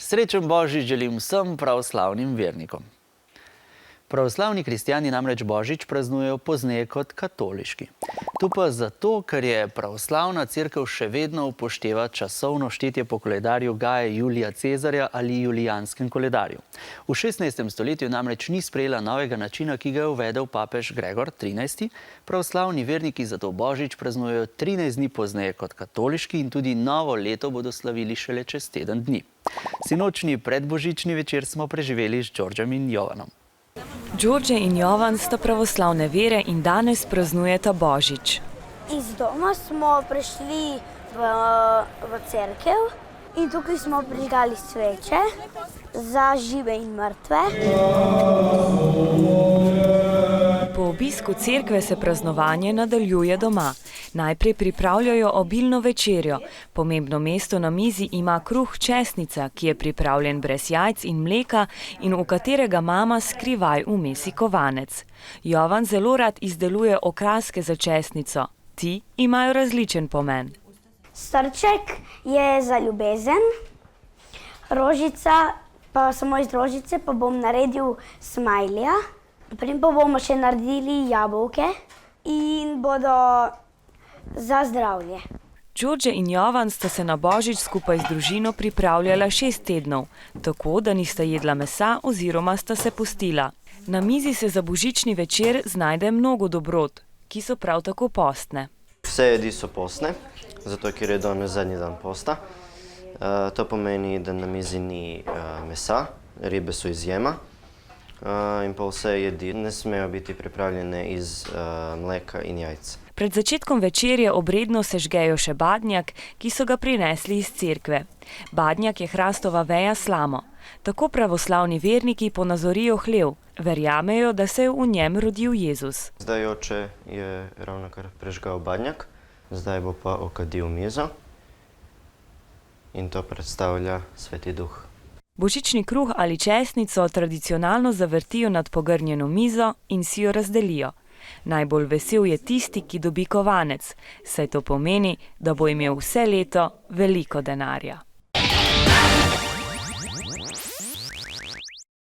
Srečen Božič želim vsem pravoslavnim vernikom. Pravoslavni kristjani namreč Božič praznujejo pozneje kot katoliški. Tu pa zato, ker je pravoslavna cerkev še vedno upošteva časovno štetje po koledarju Gaja Julija Cezarja ali julijanskem koledarju. V 16. stoletju namreč ni sprejela novega načina, ki ga je uvedel papež Gregor XIII. Pravoslavni verniki zato Božič praznujejo 13 dni pozneje kot katoliški in tudi novo leto bodo slavili šele čez teden dni. Sinočni predbožični večer smo preživeli z Đorđem in Jovanom. Đorđe in Jovan sta pravoslavne vere in danes praznujeta Božič. Iz doma smo prišli v cerkev in tukaj smo prižgali sveče za žive in mrtve. Po obisku cerkve se praznovanje nadaljuje doma. Najprej pripravljajo obilno večerjo. Pomembno mesto na mizi ima kruh česnica, ki je pripravljen brez jajc in mleka in v katerega mama skrivaj vmesi kovanec. Jovan zelo rad izdeluje okraske za česnico. Ti imajo različen pomen. Srček je za ljubezen, rožica, pa samo iz rožice pa bom naredil smajlija. Potem pa bomo še naredili jabolke in bodo za zdravje. Đorđe in Jovan sta se na Božič skupaj z družino pripravljala 6 tednov, tako da nista jedla mesa oziroma sta se postila. Na mizi se za božični večer znajde mnogo dobrot, ki so prav tako postne. Vse jedi so postne, zato ker je danes zadnji dan posta. To pomeni, da na mizi ni mesa, ribe so izjema. In pa vse jedi ne smejo biti pripravljene iz mleka in jajc. Pred začetkom večerje obredno sežgejo še badnjak, ki so ga prinesli iz cerkve. Badnjak je hrastova veja slamo. Tako pravoslavni verniki ponazorijo hlev. Verjamejo, da se je v njem rodil Jezus. Zdaj oče je ravnokar prežgal badnjak, zdaj bo pa okadil mizo in to predstavlja Sveti Duh. Božični kruh ali česnico tradicionalno zavrtijo nad pogrnjeno mizo in si jo razdelijo. Najbolj vesel je tisti, ki dobi kovanec, saj to pomeni, da bo imel vse leto veliko denarja.